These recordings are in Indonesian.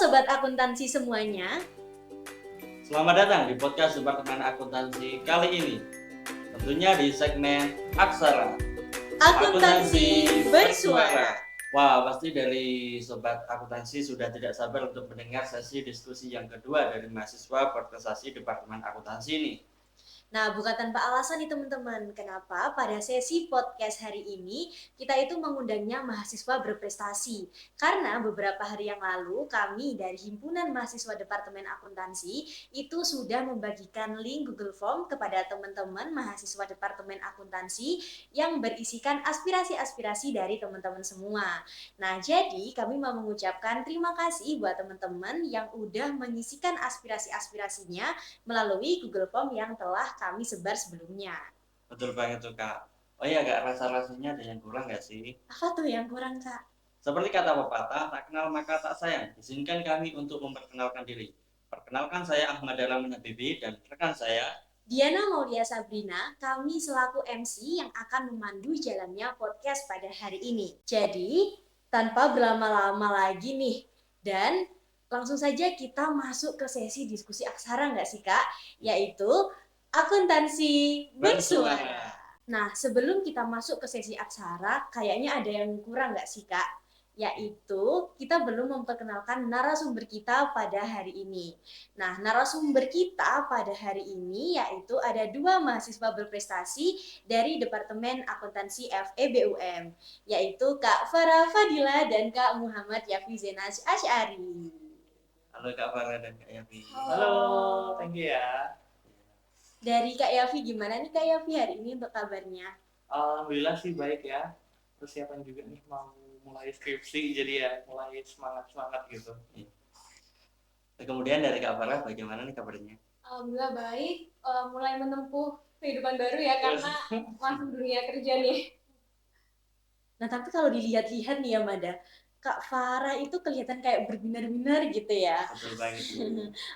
Sobat Akuntansi semuanya. Selamat datang di podcast Departemen Akuntansi kali ini. Tentunya di segmen Aksara Akuntansi bersuara. Wah, pasti dari Sobat Akuntansi sudah tidak sabar untuk mendengar sesi diskusi yang kedua dari mahasiswa berprestasi Departemen Akuntansi ini. Nah, bukan tanpa alasan nih teman-teman, kenapa pada sesi podcast hari ini kita itu mengundangnya mahasiswa berprestasi. Karena beberapa hari yang lalu kami dari Himpunan Mahasiswa Departemen Akuntansi itu sudah membagikan link Google Form kepada teman-teman mahasiswa Departemen Akuntansi yang berisikan aspirasi-aspirasi dari teman-teman semua. Nah, jadi kami mau mengucapkan terima kasih buat teman-teman yang udah mengisikan aspirasi-aspirasinya melalui Google Form yang telah kami sebar sebelumnya. Betul banget tuh Kak. Oh iya Kak, rasa-rasanya ada yang kurang nggak sih? Apa tuh yang kurang Kak? Seperti kata pepatah, tak kenal maka tak sayang. Izinkan kami untuk memperkenalkan diri. Perkenalkan, saya Ahmad Dahlan Habibie dan rekan saya Diana Maulia Sabrina, kami selaku MC yang akan memandu jalannya podcast pada hari ini. Jadi, tanpa berlama-lama lagi nih, dan langsung saja kita masuk ke sesi diskusi aksara nggak sih Kak? Yaitu akuntansi bersuara. Nah, sebelum kita masuk ke sesi aksara, kayaknya ada yang kurang nggak sih Kak? Yaitu kita belum memperkenalkan narasumber kita pada hari ini. Nah, narasumber kita pada hari ini yaitu ada dua mahasiswa berprestasi dari Departemen Akuntansi FEBUM, yaitu Kak Farah Fadila dan Kak Muhammad Yafi Zenas Asy'ari. Halo Kak Farah dan Kak Yafi. Halo, thank you ya. Dari Kak Yafi, gimana nih Kak Yafi hari ini untuk kabarnya? Alhamdulillah sih baik ya. Persiapan juga nih mau mulai skripsi, jadi ya mulai semangat gitu. Kemudian dari Kak Farah, bagaimana nih kabarnya? Alhamdulillah baik, mulai menempuh kehidupan baru ya karena masuk dunia kerja nih. Nah, tapi kalau dilihat-lihat nih ya Mada, Kak Farah itu kelihatan kayak berbinar-binar gitu ya. Betul banget.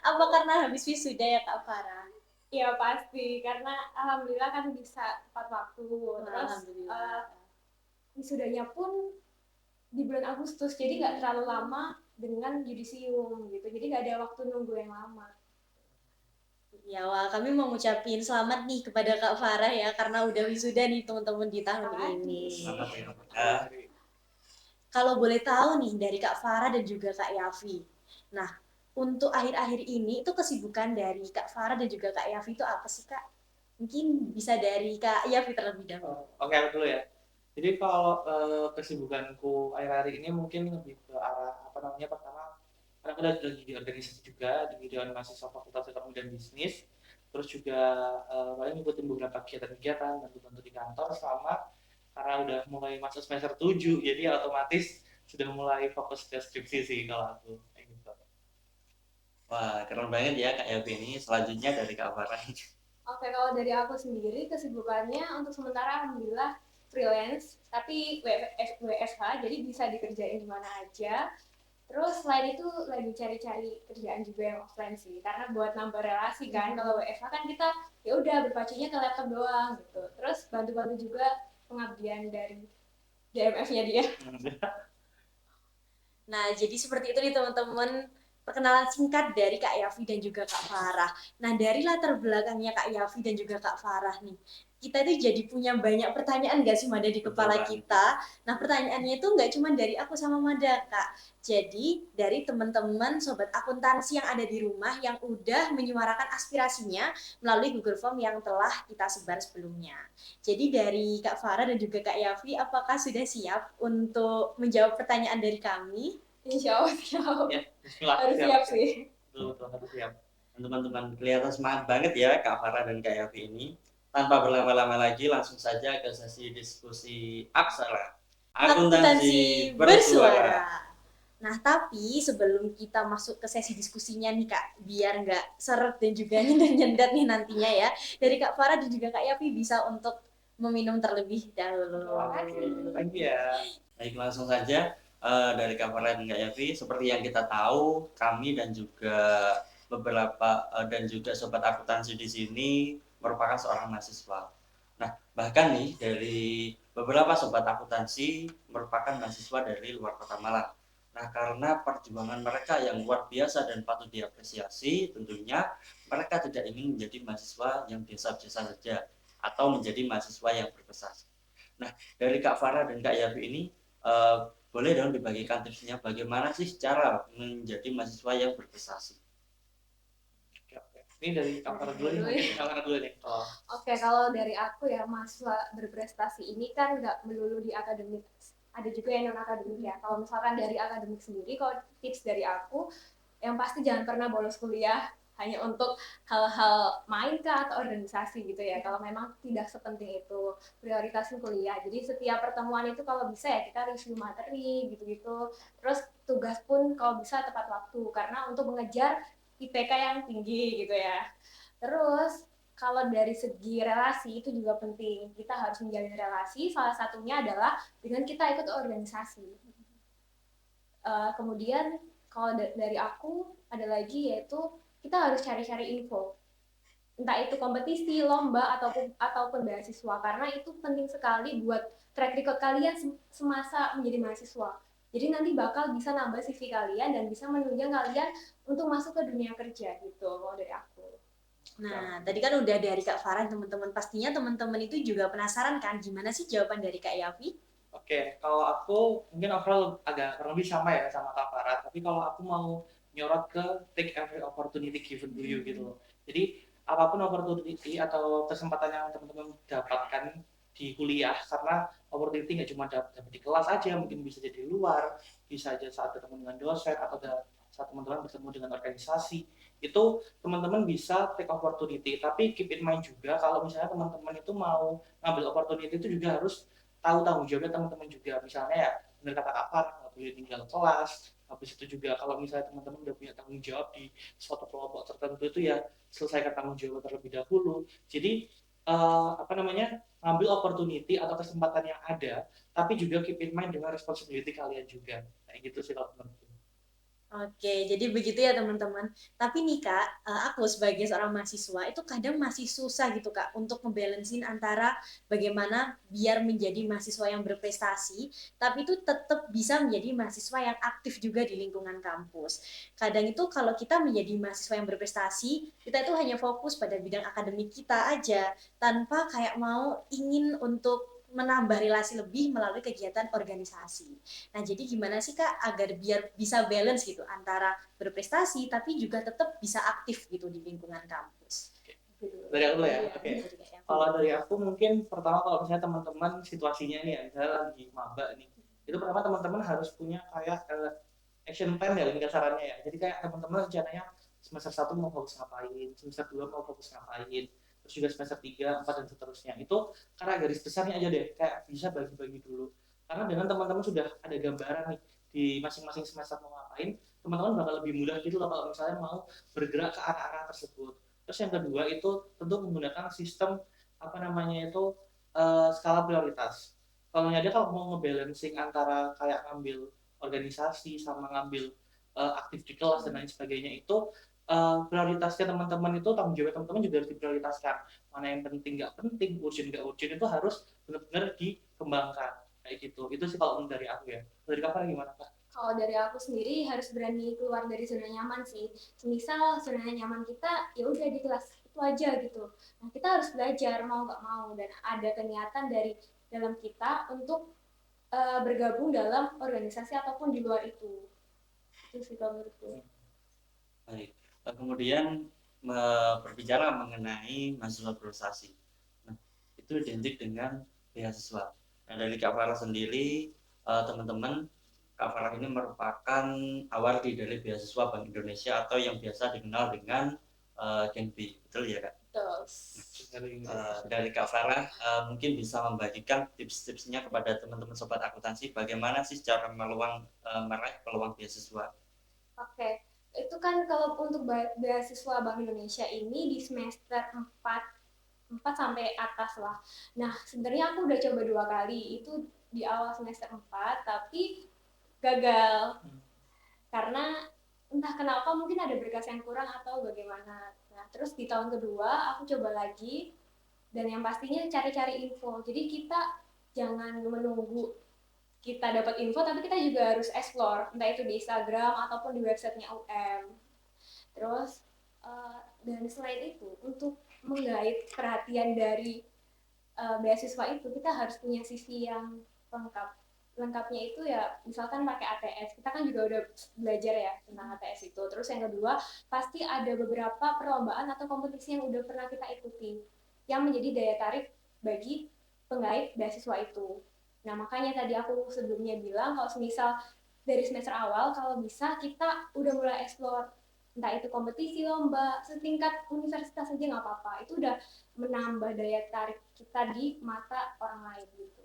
Apa karena habis wisuda ya Kak Farah? Ya pasti, karena alhamdulillah kan bisa tepat waktu. Terus Alhamdulillah. wisudanya pun di bulan Agustus, jadi nggak terlalu lama dengan yudisium gitu. Jadi nggak ada waktu nunggu yang lama. Ya, wah, kami mau ngucapin selamat nih kepada Kak Farah ya, karena udah wisuda nih teman-teman di tahun ini. Selamat ya. Kalau boleh tahu nih dari Kak Farah dan juga Kak Yafi. Nah, untuk akhir-akhir ini itu kesibukan dari Kak Farah dan juga Kak Yafi itu apa sih Kak? Mungkin bisa dari Kak Yafi terlebih dahulu. Oke, aku dulu ya. Jadi kalau kesibukanku akhir-akhir ini mungkin lebih ke arah pertama, karena aku lagi di organisasi juga di bidang mahasiswa Fakultas Ekonomi dan Bisnis. Terus juga paling ngikutin beberapa kegiatan-kegiatan, bantu-bantu di kantor selama karena udah mulai masuk semester 7, jadi otomatis sudah mulai fokus ke skripsi sih kalau aku kayak gitu. Wah, keren banget ya Kak Yafi ini. Selanjutnya dari Kak Farah. Oke, kalau dari aku sendiri kesibukannya untuk sementara alhamdulillah freelance, tapi WFH, jadi bisa dikerjain di mana aja. Terus selain itu lagi cari-cari kerjaan juga yang offline sih, karena buat nambah relasi kan. Kalau WFH kan kita ya udah berpacunya ke laptop doang gitu. Terus bantu-bantu juga pengabdian dari DMF-nya dia. Nah, jadi seperti itu nih teman-teman, perkenalan singkat dari Kak Yafi dan juga Kak Farah. Nah, dari latar belakangnya Kak Yafi dan juga Kak Farah nih, kita tuh jadi punya banyak pertanyaan gak sih Mada di kepala kita. Nah, pertanyaannya itu nggak cuma dari aku sama Mada Kak. Jadi dari teman-teman sobat akuntansi yang ada di rumah yang udah menyuarakan aspirasinya melalui Google Form yang telah kita sebar sebelumnya. Jadi dari Kak Farah dan juga Kak Yafi, apakah sudah siap untuk menjawab pertanyaan dari kami? Insya Allah siap. Ya, bismillah. Harus siap sih. Betul, harus siap. Teman-teman, kelihatan semangat banget ya Kak Farah dan Kak Yafi ini. Tanpa berlama-lama lagi, langsung saja ke sesi diskusi Aksara Akuntansi bersuara. Nah, tapi sebelum kita masuk ke sesi diskusinya nih Kak, biar nggak seret dan juga nyendat nih nantinya ya, dari Kak Farah dan juga Kak Yafi bisa untuk meminum terlebih dahulu. Thank you ya. Baik, langsung saja dari Kak Farah dan Kak Yafi. Seperti yang kita tahu, kami dan juga beberapa dan juga sobat akuntansi di sini merupakan seorang mahasiswa. Nah, bahkan nih dari beberapa sobat akuntansi merupakan mahasiswa dari luar Kota Malang. Nah, karena perjuangan mereka yang luar biasa dan patut diapresiasi, tentunya mereka tidak ingin menjadi mahasiswa yang biasa-biasa saja atau menjadi mahasiswa yang berprestasi. Nah, dari Kak Farah dan Kak Yafi ini, eh, boleh dong dibagikan tipsnya bagaimana sih cara menjadi mahasiswa yang berprestasi? Oke, oke. Ini dari kamar dulu nih, Dulu mungkin ya. kamar dulu nih. Oh, Oke, kalau dari aku ya, mahasiswa berprestasi ini kan nggak melulu di akademik, ada juga yang non akademik ya. Kalau misalkan dari akademik sendiri, kalau tips dari aku, yang pasti jangan pernah bolos kuliah hanya untuk hal-hal main kah atau organisasi gitu ya. Kalau memang tidak sepenting itu, prioritasin kuliah. Jadi setiap pertemuan itu kalau bisa ya kita review materi gitu-gitu. Terus tugas pun kalau bisa tepat waktu karena untuk mengejar IPK yang tinggi gitu ya. Terus kalau dari segi relasi itu juga penting. Kita harus menjalin relasi. Salah satunya adalah dengan kita ikut organisasi. Kemudian kalau dari aku ada lagi yaitu kita harus cari-cari info. Entah itu kompetisi, lomba ataupun beasiswa karena itu penting sekali buat track record kalian semasa menjadi mahasiswa. Jadi nanti bakal bisa nambah CV kalian dan bisa menunjang kalian untuk masuk ke dunia kerja gitu kalau dari aku. Nah, tadi kan udah dari Kak Farah, teman-teman. Pastinya teman-teman itu juga penasaran kan gimana sih jawaban dari Kak Yafi? oke, kalau aku mungkin overall agak kurang lebih sama ya sama Kak Farah, tapi kalau aku mau nyorot ke take every opportunity given to you gitu loh. Jadi apapun opportunity atau kesempatan yang teman-teman dapatkan di kuliah, karena opportunity nggak cuma dapat di kelas aja, mungkin bisa jadi di luar, bisa aja saat bertemu dengan dosen atau saat teman-teman bertemu dengan organisasi, itu teman-teman bisa take opportunity. Tapi keep in mind juga kalau misalnya teman-teman itu mau ngambil opportunity itu juga harus tahu tanggung jawabnya teman-teman juga, misalnya ya benar kata Afan nggak boleh tinggal kelas. Habis itu juga kalau misalnya teman-teman udah punya tanggung jawab di suatu kelompok tertentu itu ya selesaikan tanggung jawab terlebih dahulu. Jadi apa namanya, ngambil opportunity atau kesempatan yang ada, tapi juga keep in mind dengan responsibility kalian juga, kayak gitu sih kalau menurutku. Oke, jadi begitu ya teman-teman. Tapi nih Kak, aku sebagai seorang mahasiswa itu kadang masih susah gitu Kak untuk ngebalancein antara bagaimana biar menjadi mahasiswa yang berprestasi, tapi itu tetap bisa menjadi mahasiswa yang aktif juga di lingkungan kampus. Kadang itu kalau kita menjadi mahasiswa yang berprestasi, kita itu hanya fokus pada bidang akademik kita aja, tanpa kayak mau ingin untuk menambah relasi lebih melalui kegiatan organisasi. Nah, jadi gimana sih Kak agar biar bisa balance gitu antara berprestasi tapi juga tetap bisa aktif gitu di lingkungan kampus? Dari aku ya, Iya, oke. dari Kak Yafi. Kalau dari aku mungkin pertama kalau misalnya teman-teman situasinya nih ya, misalnya lagi maba nih, itu pertama teman-teman harus punya kayak action plan ya, lebih kasarannya ya. Jadi kayak teman-teman rencananya semester 1 mau fokus ngapain, semester 2 mau fokus ngapain, terus juga semester 3, 4 dan seterusnya. Itu karena garis besarnya aja deh, kayak bisa bagi-bagi dulu. Karena dengan teman-teman sudah ada gambaran nih di masing-masing semester mau ngapain, teman-teman bakal lebih mudah gitu loh kalau misalnya mau bergerak ke arah-arah tersebut. Terus yang kedua itu tentu menggunakan sistem apa namanya itu skala prioritas. Kalau ada kalau mau ngebalancing antara kayak ngambil organisasi sama ngambil aktif di kelas dan lain sebagainya itu prioritasnya teman-teman itu tanggung jawab teman-teman juga harus diprioritaskan, mana yang penting nggak penting, urgent nggak urgent itu harus benar-benar dikembangkan kayak gitu. Itu sih kalau dari aku ya. Dari kakak gimana kak? Kalau dari aku sendiri harus berani keluar dari zona nyaman sih. Misal zona nyaman kita ya udah di kelas itu aja gitu. Nah, kita harus belajar mau nggak mau dan ada kegiatan dari dalam kita untuk bergabung dalam organisasi ataupun di luar itu. Itu sih kalau menurutku. Baik. Kemudian berbicara mengenai mahasiswa berprestasi. Nah, itu identik dengan beasiswa. Nah, dari Kak Farah sendiri, teman-teman, Kak Farah ini merupakan awardee dari beasiswa Bank Indonesia atau yang biasa dikenal dengan Genbi, betul ya Kak? Betul. Dari Kak Farah, mungkin bisa membagikan tips-tipsnya kepada teman-teman sobat akuntansi, bagaimana sih cara meraih peluang beasiswa? Oke, itu kan kalau untuk beasiswa Bank Indonesia ini di semester 4 sampai atas lah. Nah, sebenarnya aku udah coba 2 kali, itu di awal semester 4, tapi gagal. Karena entah kenapa mungkin ada berkas yang kurang atau bagaimana. Nah, terus di tahun kedua aku coba lagi, dan yang pastinya cari-cari info. Jadi kita jangan menunggu kita dapat info, tapi kita juga harus explore, entah itu di Instagram ataupun di websitenya UM. Terus dan selain itu, untuk menggait perhatian dari beasiswa itu, kita harus punya CV yang lengkap. Lengkapnya itu ya misalkan pakai ATS. Kita kan juga udah belajar ya tentang ATS itu. Terus yang kedua, pasti ada beberapa perlombaan atau kompetisi yang udah pernah kita ikuti yang menjadi daya tarik bagi penggait beasiswa itu. Nah, makanya tadi aku sebelumnya bilang kalau misal dari semester awal kalau bisa kita udah mulai explore, entah itu kompetisi, lomba, setingkat universitas aja nggak apa-apa. Itu udah menambah daya tarik kita di mata orang lain gitu.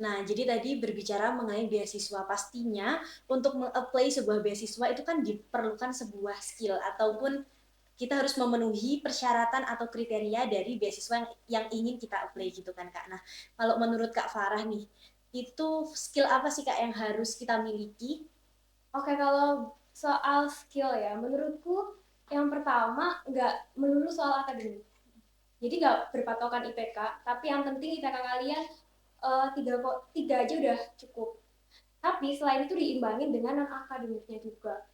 Nah, jadi tadi berbicara mengenai beasiswa, pastinya untuk meng-apply sebuah beasiswa itu kan diperlukan sebuah skill ataupun kita harus memenuhi persyaratan atau kriteria dari beasiswa yang ingin kita apply gitu kan Kak. Nah, kalau menurut Kak Farah nih, itu skill apa sih Kak yang harus kita miliki? Oke, kalau soal skill ya, menurutku yang pertama nggak melulu soal akademik. Jadi nggak berpatokan IPK, tapi yang penting IPK kalian tiga aja udah cukup. Tapi selain itu diimbangin dengan non akademiknya juga.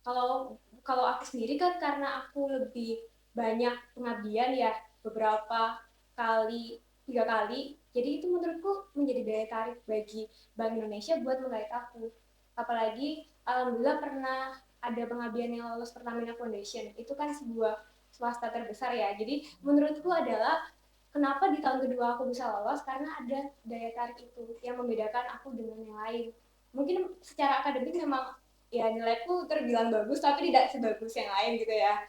Kalau kalau aku sendiri kan karena aku lebih banyak pengabdian ya, beberapa kali, 3 kali, jadi itu menurutku menjadi daya tarik bagi Bank Indonesia buat menggait aku. Apalagi alhamdulillah pernah ada pengabdian yang lolos Pertamina Foundation, itu kan sebuah swasta terbesar ya. Jadi menurutku adalah kenapa di tahun kedua aku bisa lolos, karena ada daya tarik itu yang membedakan aku dengan yang lain. Mungkin secara akademik memang ya nilaiku terbilang bagus, tapi tidak sebagus yang lain gitu ya.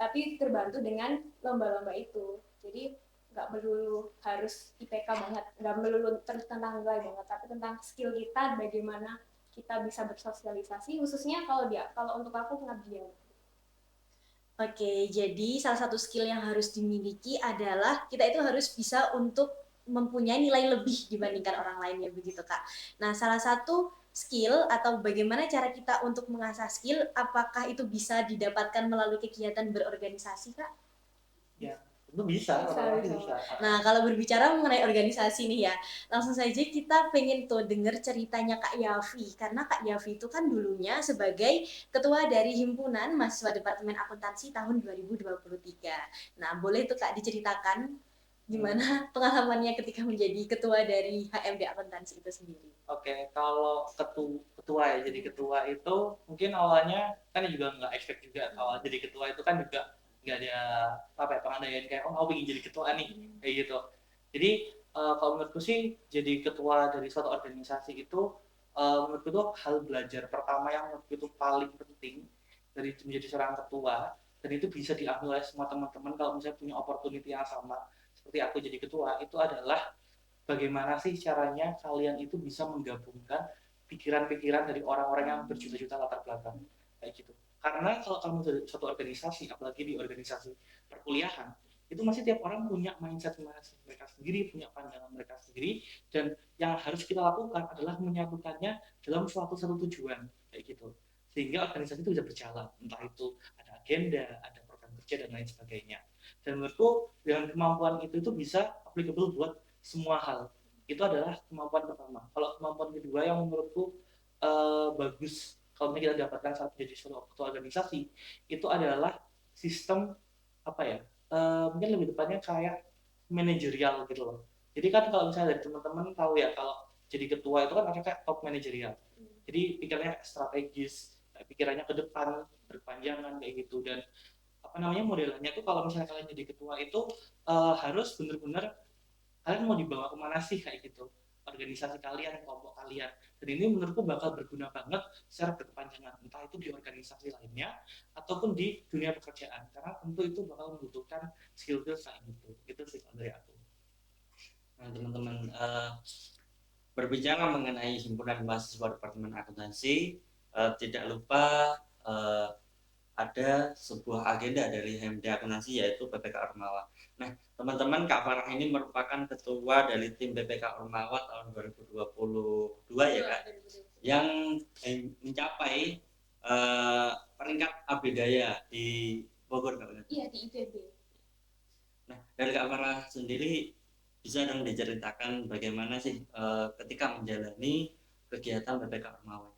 Tapi terbantu dengan lomba-lomba itu. Jadi nggak melulu harus IPK banget, nggak melulu tentang nilai banget, tapi tentang skill kita, bagaimana kita bisa bersosialisasi, khususnya kalau untuk aku pengabdian. Oke, jadi salah satu skill yang harus dimiliki adalah kita itu harus bisa untuk mempunyai nilai lebih dibandingkan orang lain ya begitu Kak. Nah, salah satu skill atau bagaimana cara kita untuk mengasah skill, apakah itu bisa didapatkan melalui kegiatan berorganisasi Kak? Ya, itu bisa, Bisa, pasti bisa. bisa. Nah, kalau berbicara mengenai organisasi nih ya, langsung saja kita pengen tuh denger ceritanya Kak Yafi. Karena Kak Yafi itu kan dulunya sebagai ketua dari Himpunan Mahasiswa Departemen Akuntansi tahun 2023. Nah, boleh tuh Kak diceritakan gimana pengalamannya ketika menjadi ketua dari HMD Akuntansi itu sendiri? Oke, kalau ketua ya, jadi ketua itu mungkin awalnya kan juga nggak expect juga kalau jadi ketua itu kan juga nggak ada apa ya pengandaian kayak oh aku ingin jadi ketua nih kayak gitu. Jadi kalau menurutku sih jadi ketua dari suatu organisasi itu menurutku itu hal belajar pertama yang menurutku itu paling penting dari menjadi seorang ketua, dan itu bisa diambil oleh semua teman-teman kalau misalnya punya opportunity yang sama seperti aku jadi ketua, itu adalah bagaimana sih caranya kalian itu bisa menggabungkan pikiran-pikiran dari orang-orang yang berjuta-juta latar belakang kayak gitu. Karena kalau kamu dari suatu organisasi, apalagi di organisasi perkuliahan, itu masih tiap orang punya mindset mereka sendiri, punya pandangan mereka sendiri, dan yang harus kita lakukan adalah menyatukannya dalam suatu satu tujuan kayak gitu. Sehingga organisasi itu bisa berjalan, entah itu ada agenda, ada program kerja dan lain sebagainya. Dan menurutku dengan kemampuan itu bisa applicable buat semua hal. Itu adalah kemampuan pertama. Kalau kemampuan kedua yang menurutku bagus kalau kita dapatkan saat menjadi suatu ketua organisasi, itu adalah sistem apa ya, mungkin lebih tepatnya kayak manajerial gitu loh. Jadi kan kalau misalnya dari teman-teman tahu ya, kalau jadi ketua itu kan ada kayak top manajerial. Jadi pikirannya strategis, pikirannya ke depan, berpanjangan kayak gitu. Dan apa namanya modelannya tuh kalau misalnya kalian jadi ketua itu harus benar-benar kalian mau dibawa kemana sih kayak gitu, organisasi kalian, kelompok kalian. Dan ini menurutku bakal berguna banget secara berkepanjangan, entah itu di organisasi lainnya ataupun di dunia pekerjaan, karena tentu itu bakal membutuhkan skill-skill kayak gitu. Itu sih dari aku. Nah, teman-teman, berbicara mengenai himpunan mahasiswa Departemen Akuntansi, tidak lupa ada sebuah agenda dari HMD Akuntansi yaitu PPK Ormawa. Nah, teman-teman, Kak Farah ini merupakan ketua dari tim PPK Ormawa tahun 2022 ya Kak, yang mencapai peringkat abdidaya di Bogor Kak. Iya, di IPB. Nah, dari Kak Farah sendiri Bisa dong diceritakan bagaimana sih ketika menjalani kegiatan PPK Ormawa?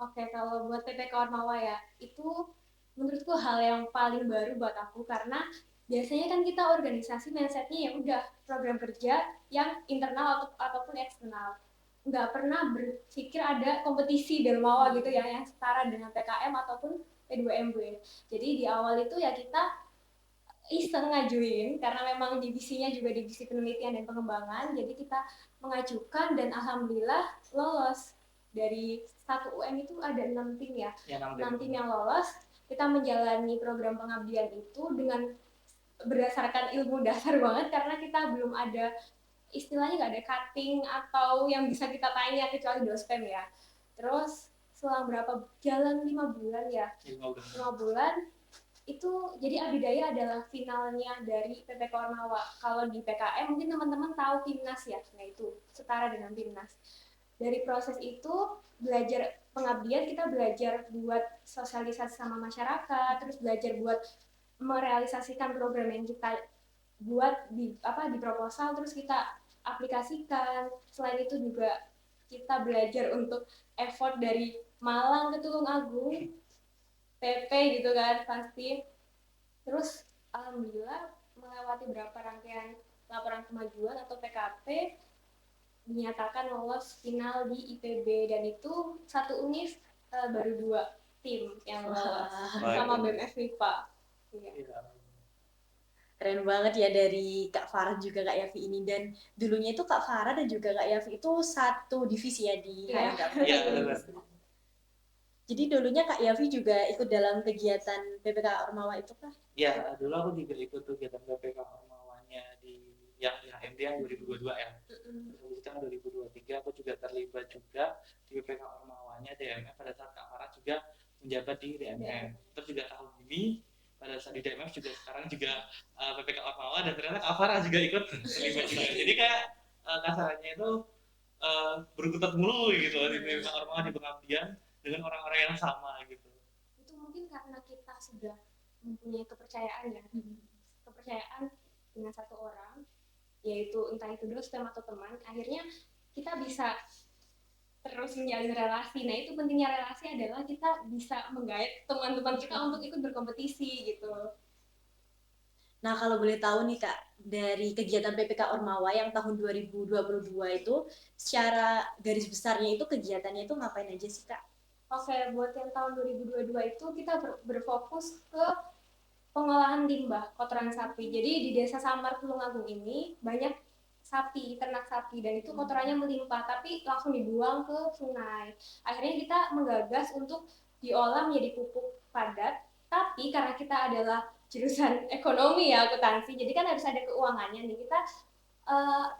Oke, kalau buat PPK Ormawa ya, itu menurutku hal yang paling baru buat aku karena biasanya kan kita organisasi mindsetnya ya udah program kerja yang internal ataupun eksternal. Nggak pernah berpikir ada kompetisi di Ormawa gitu ya yang setara dengan PKM ataupun P2MB. Jadi di awal itu ya kita iseng ngajuin karena memang divisinya juga divisi penelitian dan pengembangan, jadi kita mengajukan dan alhamdulillah lolos. Dari satu UM itu ada 6 tim ya, Ya, 6 tim yang lolos. Kita menjalani program pengabdian itu dengan berdasarkan ilmu dasar banget karena kita belum ada istilahnya, nggak ada cutting atau yang bisa kita tanya kecuali dospem ya. Terus selang berapa jalan 5 bulan ya, 5 bulan itu jadi Abidaya adalah finalnya dari PPK Ormawa. Kalau di PKM mungkin teman-teman tahu Timnas ya, nah itu setara dengan Timnas. Dari proses itu belajar pengabdian, kita belajar buat sosialisasi sama masyarakat, terus belajar buat merealisasikan program yang kita buat di proposal, terus kita aplikasikan. Selain itu juga kita belajar untuk effort dari Malang ke Tulung Agung, PP gitu kan pasti. Terus alhamdulillah melewati berapa rangkaian laporan kemajuan atau PKP dinyatakan lolos final di IPB, dan itu satu univ baru 2 tim yang lolos sama BMF MIPA. Iya. Keren banget ya dari Kak Farah juga Kak Yafi ini. Dan dulunya itu Kak Farah dan juga Kak Yafi itu satu divisi ya di Iya. HMK. Iya, benar. Jadi dulunya Kak Yafi juga ikut dalam kegiatan PPK Ormawa itu Kak? Ya, dulu aku juga ikut kegiatan PPK Ormawanya di yang HMD yang 2022 ya. Terus kan 2023 aku juga terlibat juga di PPK Ormawanya DMF pada saat Kak Farah juga menjabat di DMF. Terus juga tahun ini pada saat di DMF juga sekarang juga PPK Ormawa, dan ternyata Kak Farah juga ikut terlibat juga. Jadi kayak kasarannya itu berkutat mulu gitu di PPK Ormawa di pengabdian dengan orang-orang yang sama gitu. Itu mungkin karena kita sudah mempunyai kepercayaan ya, kepercayaan dengan satu orang, yaitu entah itu dosen atau teman, akhirnya kita bisa terus menjalin relasi. Nah itu pentingnya relasi adalah kita bisa menggait teman-teman kita untuk ikut berkompetisi gitu. Nah kalau boleh tahu nih Kak, dari kegiatan PPK Ormawa yang tahun 2022 itu, secara garis besarnya itu kegiatannya itu ngapain aja sih Kak? Oke, buat yang tahun 2022 itu kita berfokus ke pengolahan limbah kotoran sapi. Jadi di Desa Samar Tulungagung ini banyak sapi, ternak sapi, dan itu kotorannya melimpah tapi langsung dibuang ke sungai. Akhirnya kita menggagas untuk diolah menjadi pupuk padat, tapi karena kita adalah jurusan ekonomi ya, akuntansi, jadi kan harus ada keuangannya nih.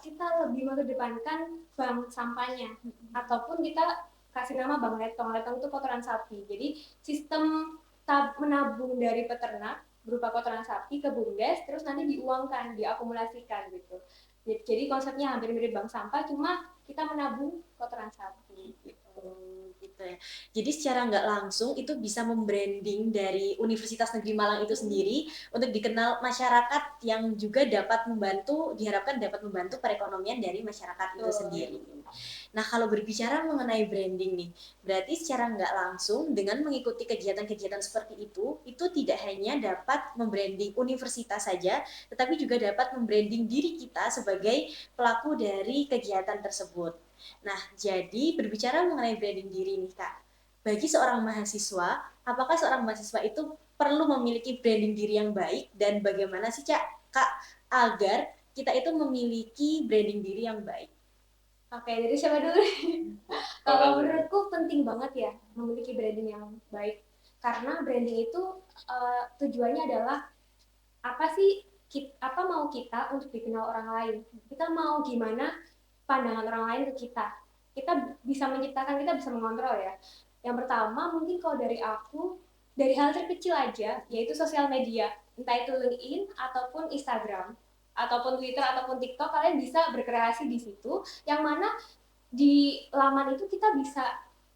Kita lebih mengedepankan bank sampahnya, ataupun kita kasih nama bank letong. Letong itu kotoran sapi. Jadi sistem menabung dari peternak berupa kotoran sapi ke BUMDes, terus nanti diuangkan, diakumulasikan gitu. Jadi konsepnya hampir mirip bank sampah, cuma kita menabung kotoran sapi gitu. Gitu ya. Jadi secara nggak langsung itu bisa membranding dari Universitas Negeri Malang itu sendiri untuk dikenal masyarakat, yang juga dapat membantu, diharapkan dapat membantu perekonomian dari masyarakat itu sendiri. Nah kalau berbicara mengenai branding nih, berarti secara nggak langsung dengan mengikuti kegiatan-kegiatan seperti itu tidak hanya dapat membranding universitas saja, tetapi juga dapat membranding diri kita sebagai pelaku dari kegiatan tersebut. Nah, jadi berbicara mengenai branding diri nih Kak, bagi seorang mahasiswa, apakah seorang mahasiswa itu perlu memiliki branding diri yang baik, dan bagaimana sih Kak agar kita itu memiliki branding diri yang baik? Oke, jadi siapa dulu? Kalau menurutku penting banget ya memiliki branding yang baik, karena branding itu tujuannya adalah apa sih, apa mau kita untuk dikenal orang lain, kita mau gimana pandangan orang lain ke kita. Kita bisa menciptakan, kita bisa mengontrol ya. Yang pertama mungkin kalau dari aku, dari hal terkecil aja, yaitu sosial media, entah itu LinkedIn ataupun Instagram ataupun Twitter ataupun TikTok, kalian bisa berkreasi di situ, yang mana di laman itu kita bisa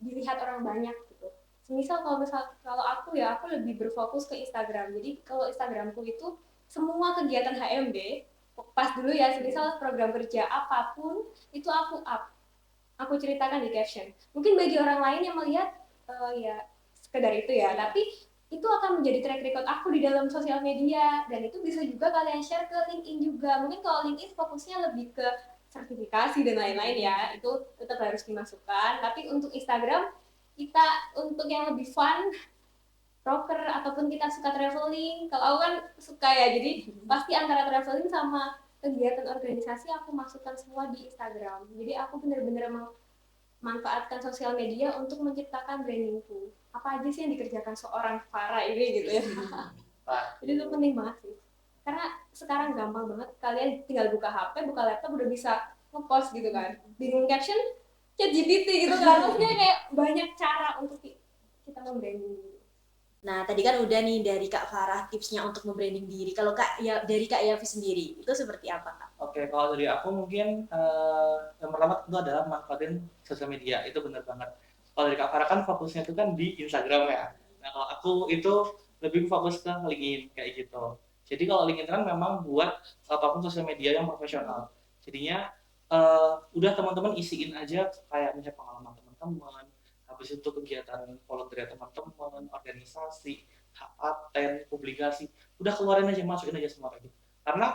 dilihat orang banyak gitu. Misal kalau aku lebih berfokus ke Instagram. Jadi kalau Instagramku itu semua kegiatan HMB pas dulu ya, misal program kerja apapun itu aku ceritakan di caption. Mungkin bagi orang lain yang melihat ya sekedar itu ya, tapi itu akan menjadi track record aku di dalam sosial media, dan itu bisa juga kalian share ke LinkedIn juga. Mungkin kalau LinkedIn fokusnya lebih ke sertifikasi dan lain-lain ya, itu tetap harus dimasukkan. Tapi untuk Instagram kita untuk yang lebih fun, rocker, ataupun kita suka traveling. Kalau aku kan suka ya, jadi pasti antara traveling sama kegiatan organisasi aku masukkan semua di Instagram. Jadi aku benar-benar memanfaatkan sosial media untuk menciptakan brandingku. Apa aja sih yang dikerjakan seorang Farah ini gitu ya. Jadi itu penting banget sih. Karena sekarang gampang banget, kalian tinggal buka HP, buka laptop udah bisa ngepost gitu kan. Bingung caption, ChatGPT gitu kan. Maksudnya kayak banyak cara untuk kita membranding. Nah, tadi kan udah nih dari Kak Farah tipsnya untuk membranding diri. Kalau dari Kak Yafi sendiri, itu seperti apa, Kak? Oke, kalau dari aku mungkin yang pertama itu adalah manfaatin sosial media, itu benar banget. Kalau dari Kak Farah kan fokusnya itu kan di Instagram ya. Nah, kalau aku itu lebih fokus ke LinkedIn kayak gitu. Jadi kalau LinkedIn kan memang buat apapun sosial media yang profesional. Jadinya udah teman-teman isiin aja kayak misalnya pengalaman teman-teman, habis itu kegiatan volunteer teman-teman, organisasi, hak paten, publikasi, udah keluarin aja, masukin aja semua kayak gitu. Karena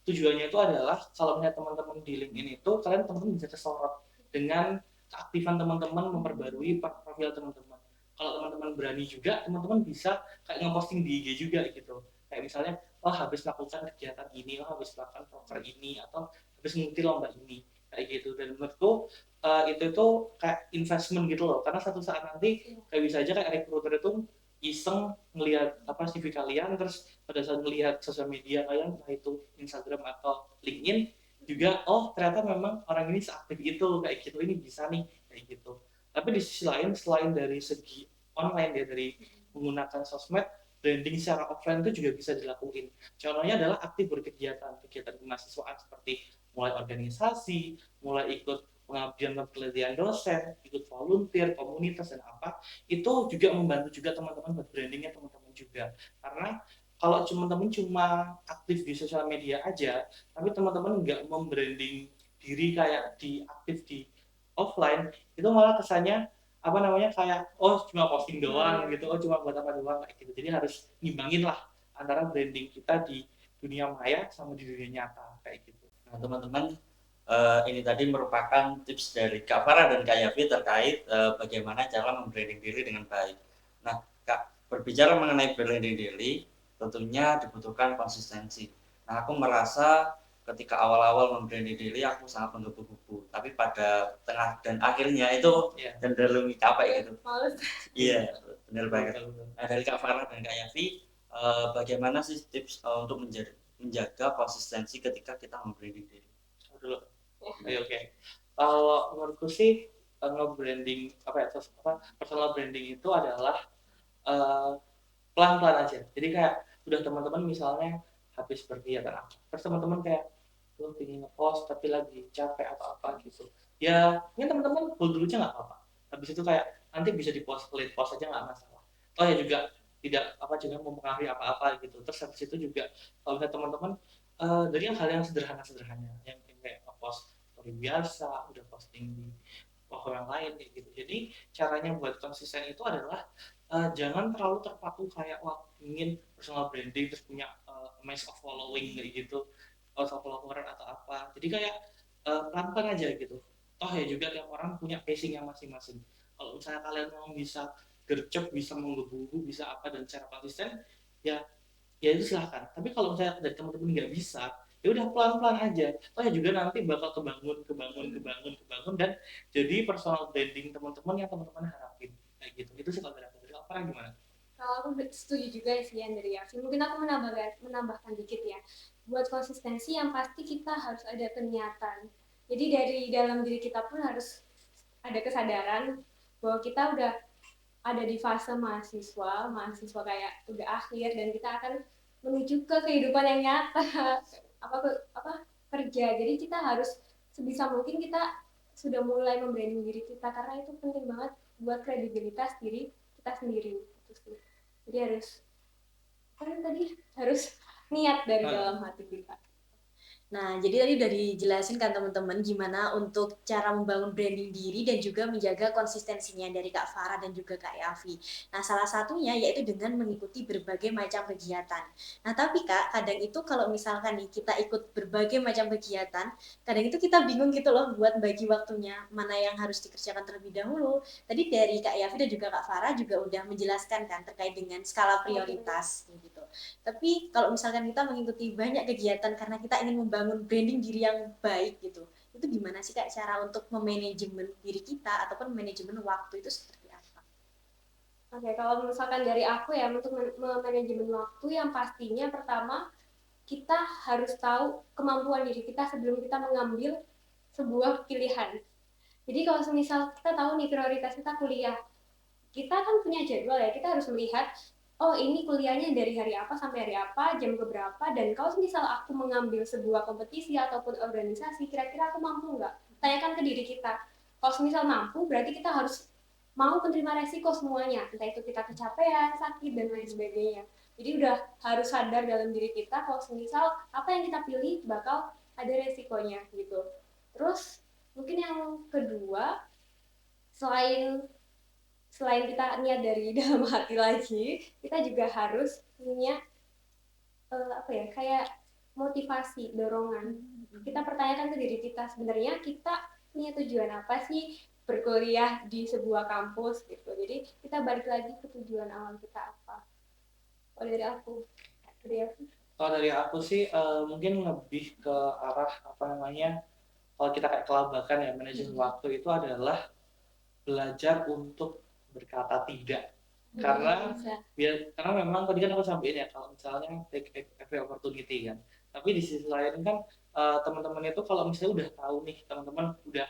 tujuannya itu adalah kalau misalnya teman-teman di LinkedIn itu kalian teman-teman bisa kesorot dengan keaktifan teman-teman memperbarui profil teman-teman. Kalau teman-teman berani juga, teman-teman bisa kayak ngeposting di IG juga gitu. Kayak misalnya, oh habis melakukan kegiatan ini, oh habis melakukan proker ini, atau habis mengikuti lomba ini, kayak gitu. Dan menurutku itu tuh kayak investment gitu loh, karena satu saat nanti kayak bisa aja kayak recruiter itu iseng ngelihat apa CV kalian, terus pada saat ngelihat sosial media kalian, entah itu Instagram atau LinkedIn juga, oh ternyata memang orang ini seaktif itu kayak gitu, ini bisa nih kayak gitu. Tapi di sisi lain, selain dari segi online ya, dari menggunakan sosmed, branding secara offline itu juga bisa dilakuin. Contohnya adalah aktif berkegiatan, kegiatan kemahasiswaan seperti mulai organisasi, mulai ikut pengabdian penelitian dosen, ikut volunteer, komunitas dan apa, itu juga membantu juga teman-teman buat brandingnya teman-teman juga. Karena kalau teman-teman cuma aktif di sosial media aja, tapi teman-teman nggak membranding diri kayak di aktif di offline, itu malah kesannya apa namanya kayak oh cuma posting doang gitu, oh cuma buat apa doang kayak gitu. Jadi harus ngimbangin lah antara branding kita di dunia maya sama di dunia nyata kayak gitu. Nah, teman-teman, ini tadi merupakan tips dari Kak Farah dan Kak Yafi terkait bagaimana cara membranding diri dengan baik. Nah, Kak, berbicara mengenai branding diri, tentunya dibutuhkan konsistensi. Nah, aku merasa ketika awal-awal membranding diri aku sangat menggebu-gebu, tapi pada tengah dan akhirnya itu cenderung capek gitu. Iya, benar banget. Nah, dari Kak Farah dan Kak Yafi, bagaimana sih tips untuk menjaga konsistensi ketika kita membranding diri? Dulu. Oke. Kalau menurutku sih nge-branding personal branding itu adalah pelan-pelan aja. Jadi kayak udah teman-teman misalnya habis berkegiatan apa, terus teman-teman kayak lu pengen ngepost tapi lagi capek atau apa gitu. Ya, ini teman-teman hold dulu aja nggak apa-apa. Habis itu kayak nanti bisa di-post, late post aja nggak masalah. Oh ya juga tidak juga mempengaruhi apa-apa gitu. Terus habis itu juga kalau misalnya teman-teman dari hal yang sederhana yang kayak ngepost story biasa, udah posting di platform yang lain kayak gitu. Jadi caranya buat konsisten itu adalah jangan terlalu terpaku kayak wah ingin personal branding terus punya mass of following kayak gitu, atau follower atau apa. Jadi kayak pelan-pelan aja gitu. Toh ya juga tiap orang punya pacing yang masing-masing. Kalau misalnya kalian mau bisa gercep, bisa menggebu-gebu, bisa apa dan secara konsisten, ya itu silahkan. Tapi kalau misalnya dari teman-teman nggak bisa, ya udah pelan-pelan aja. Oh ya juga nanti bakal kebangun dan jadi personal branding teman-teman yang teman-teman harapin kayak gitu. Itu sih kalau dari aku. Dari apa gimana? Kalau aku setuju juga sih yang dari Yafi. Mungkin aku menambahkan dikit ya. Buat konsistensi yang pasti kita harus ada niatan. Jadi dari dalam diri kita pun harus ada kesadaran bahwa kita udah ada di fase mahasiswa kayak udah akhir, dan kita akan menuju ke kehidupan yang nyata, kerja. Jadi kita harus sebisa mungkin kita sudah mulai membranding diri kita, karena itu penting banget buat kredibilitas diri kita sendiri. Jadi harus niat dari dalam hati kita. Nah, jadi tadi udah dijelasin kan teman-teman gimana untuk cara membangun branding diri dan juga menjaga konsistensinya dari Kak Farah dan juga Kak Yafi. Nah, salah satunya yaitu dengan mengikuti berbagai macam kegiatan. Nah, tapi Kak, kadang itu kalau misalkan nih kita ikut berbagai macam kegiatan, kadang itu kita bingung gitu loh buat bagi waktunya, mana yang harus dikerjakan terlebih dahulu. Tadi dari Kak Yafi dan juga Kak Farah juga udah menjelaskan kan terkait dengan skala prioritas gitu. Tapi kalau misalkan kita mengikuti banyak kegiatan karena kita ingin membangun branding diri yang baik gitu, itu gimana sih Kak cara untuk memanajemen diri kita ataupun manajemen waktu itu seperti apa? Oke, kalau misalkan dari aku ya untuk manajemen waktu yang pastinya pertama kita harus tahu kemampuan diri kita sebelum kita mengambil sebuah pilihan. Jadi kalau misal kita tahu nih prioritas kita kuliah, kita kan punya jadwal ya, kita harus melihat oh ini kuliahnya dari hari apa sampai hari apa, jam berapa, dan kalau misal aku mengambil sebuah kompetisi ataupun organisasi, kira-kira aku mampu nggak? Tanyakan ke diri kita. Kalau misal mampu, berarti kita harus mau menerima resiko semuanya, entah itu kita kecapean, sakit, dan lain sebagainya. Jadi udah harus sadar dalam diri kita kalau misal apa yang kita pilih bakal ada resikonya gitu. Terus mungkin yang kedua, selain selain kita niat dari dalam hati lagi, kita juga harus punya apa ya kayak motivasi, dorongan. Kita pertanyakan ke diri kita sebenarnya kita punya tujuan apa sih berkuliah di sebuah kampus gitu. Jadi kita balik lagi ke tujuan awal kita apa. Oh dari aku, dari aku. Kalau dari aku sih mungkin lebih ke arah apa namanya, kalau kita kayak kelabakan ya manajemen waktu itu adalah belajar untuk berkata tidak. Karena memang tadi kan aku sampaikan ya kalau misalnya take every opportunity kan, tapi di sisi lain kan teman-teman itu kalau misalnya udah tahu nih teman-teman udah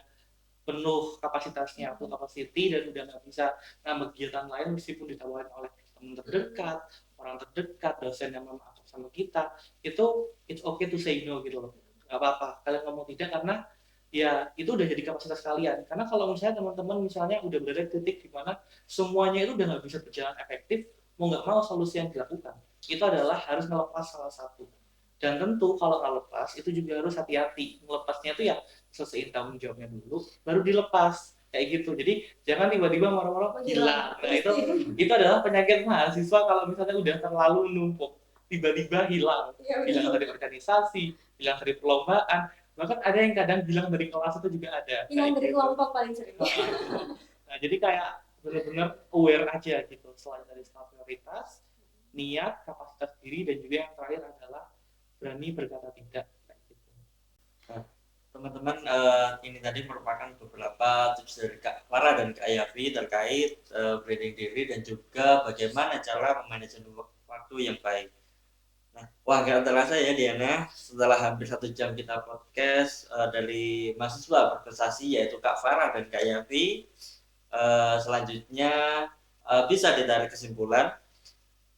penuh kapasitasnya full capacity dan udah nggak bisa nambah kegiatan lain meskipun ditawarin oleh teman terdekat, orang terdekat, dosen yang memang akrab sama kita, itu it's okay to say no gitu loh, nggak apa-apa kalian ngomong tidak karena ya itu udah jadi kapasitas kalian. Karena kalau misalnya teman-teman misalnya udah berada di titik di mana semuanya itu udah nggak bisa berjalan efektif, mau nggak mau solusi yang dilakukan itu adalah harus melepas salah satu. Dan tentu kalau nggak lepas itu juga harus hati-hati. Melepasnya itu ya selesaiin tanggung jawabnya dulu, baru dilepas kayak gitu. Jadi jangan tiba-tiba moro-moro hilang. Nah itu adalah penyakit mahasiswa kalau misalnya udah terlalu numpuk, tiba-tiba hilang. Hilang dari organisasi, hilang dari perlombaan, bahkan ada yang kadang hilang dari kelas itu juga ada. Hilang dari gitu. kelompok paling sering. Nah jadi kayak benar-benar aware aja gitu. Selain dari skala prioritas, niat, kapasitas diri, dan juga yang terakhir adalah berani berkata tidak. Nah, teman-teman, ini tadi merupakan beberapa tips dari Kak Farah dan Kak Yafi terkait branding diri dan juga bagaimana cara memanajemen waktu yang baik. Nah, wah nggak terasa ya Diana, setelah hampir 1 jam kita podcast dari mahasiswa berprestasi yaitu Kak Farah dan Kak Yafi, selanjutnya bisa ditarik kesimpulan.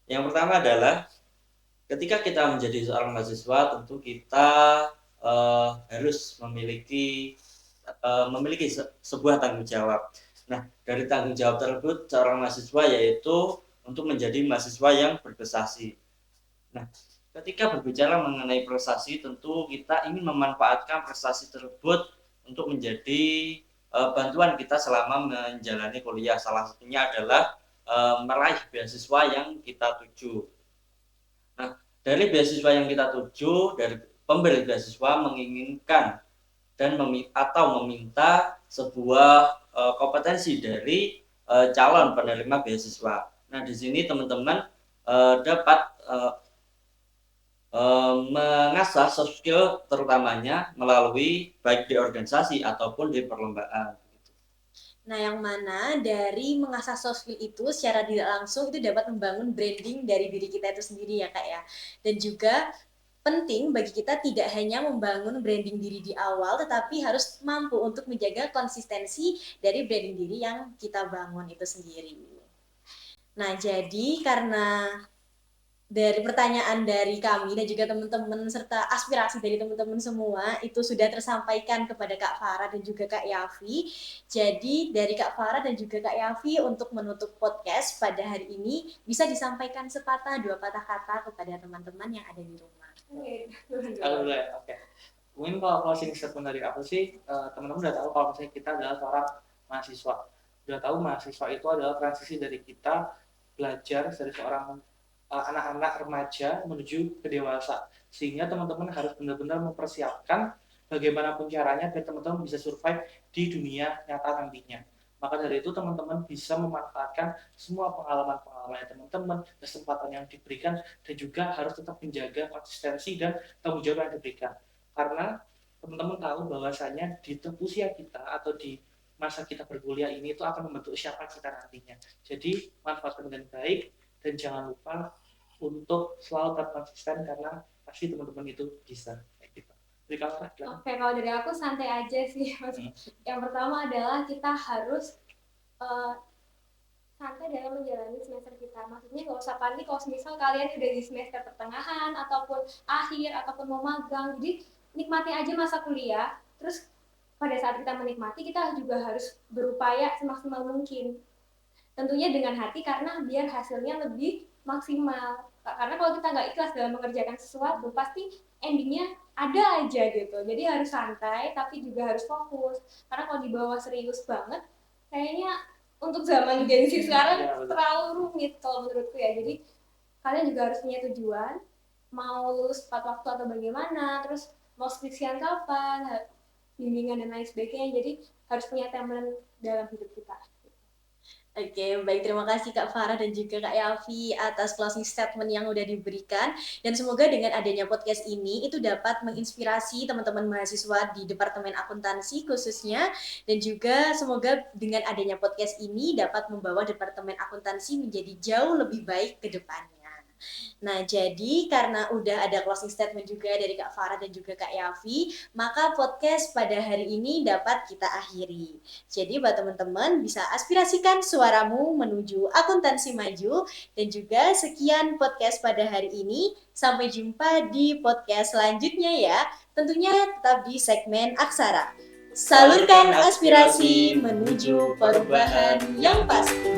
Yang pertama adalah ketika kita menjadi seorang mahasiswa, tentu kita harus memiliki sebuah tanggung jawab. Nah, dari tanggung jawab tersebut seorang mahasiswa yaitu untuk menjadi mahasiswa yang berprestasi. Nah, ketika berbicara mengenai prestasi, tentu kita ingin memanfaatkan prestasi tersebut untuk menjadi bantuan kita selama menjalani kuliah. Salah satunya adalah meraih beasiswa yang kita tuju. Nah, dari beasiswa yang kita tuju, dari pemberi beasiswa menginginkan dan meminta sebuah kompetensi dari calon penerima beasiswa. Nah, di sini teman-teman dapat mengasah soft skill terutamanya melalui baik di organisasi ataupun di perlombaan. Nah, yang mana dari mengasah soft skill itu secara tidak langsung itu dapat membangun branding dari diri kita itu sendiri ya Kak ya. Dan juga penting bagi kita tidak hanya membangun branding diri di awal, tetapi harus mampu untuk menjaga konsistensi dari branding diri yang kita bangun itu sendiri. Nah, jadi karena dari pertanyaan dari kami dan juga teman-teman serta aspirasi dari teman-teman semua itu sudah tersampaikan kepada Kak Farah dan juga Kak Yafi. Jadi dari Kak Farah dan juga Kak Yafi untuk menutup podcast pada hari ini bisa disampaikan sepatah dua patah kata kepada teman-teman yang ada di rumah. Oke. Mungkin kalau closing statement dari aku sih, teman-teman udah tahu kalau misalnya kita adalah seorang mahasiswa. Udah tahu mahasiswa itu adalah transisi dari kita belajar dari seorang anak-anak remaja menuju ke dewasa. Sehingga teman-teman harus benar-benar mempersiapkan bagaimanapun caranya biar teman-teman bisa survive di dunia nyata nantinya. Maka dari itu teman-teman bisa memanfaatkan semua pengalaman-pengalaman teman-teman, kesempatan yang diberikan, dan juga harus tetap menjaga konsistensi dan tanggung jawab yang diberikan. Karena teman-teman tahu bahwasanya di usia kita atau di masa kita berkuliah ini itu akan membentuk siapa kita nantinya. Jadi manfaatkan dengan baik dan jangan lupa untuk selalu tetap konsisten karena pasti teman-teman itu bisa. Jadi Oke, kalau dari aku santai aja sih. Yang pertama adalah kita harus santai dalam menjalani semester kita. Maksudnya nggak usah panik kalau misal kalian udah di semester pertengahan ataupun akhir ataupun mau magang. Jadi nikmati aja masa kuliah. Terus pada saat kita menikmati kita juga harus berupaya semaksimal mungkin. Tentunya dengan hati karena biar hasilnya lebih maksimal. Karena kalau kita nggak ikhlas dalam mengerjakan sesuatu pasti endingnya ada aja gitu. Jadi harus santai tapi juga harus fokus. Karena kalau dibawa serius banget kayaknya untuk zaman Gen Z sekarang terlalu rumit kalau menurutku ya. Jadi kalian juga harus punya tujuan, mau lulus tepat waktu atau bagaimana, terus mau skripsian kapan, bimbingan dan lain sebagainya. Jadi harus punya timeline dalam hidup kita. Oke, baik, terima kasih Kak Farah dan juga Kak Yafi atas closing statement yang udah diberikan. Dan semoga dengan adanya podcast ini itu dapat menginspirasi teman-teman mahasiswa di Departemen Akuntansi khususnya. Dan juga semoga dengan adanya podcast ini dapat membawa Departemen Akuntansi menjadi jauh lebih baik ke depannya. Nah, jadi karena udah ada closing statement juga dari Kak Farah dan juga Kak Yafi, maka podcast pada hari ini dapat kita akhiri. Jadi buat teman-teman bisa aspirasikan suaramu menuju akuntansi maju. Dan juga sekian podcast pada hari ini. Sampai jumpa di podcast selanjutnya ya. Tentunya tetap di segmen Aksara. Salurkan aspirasi menuju perubahan yang pasti.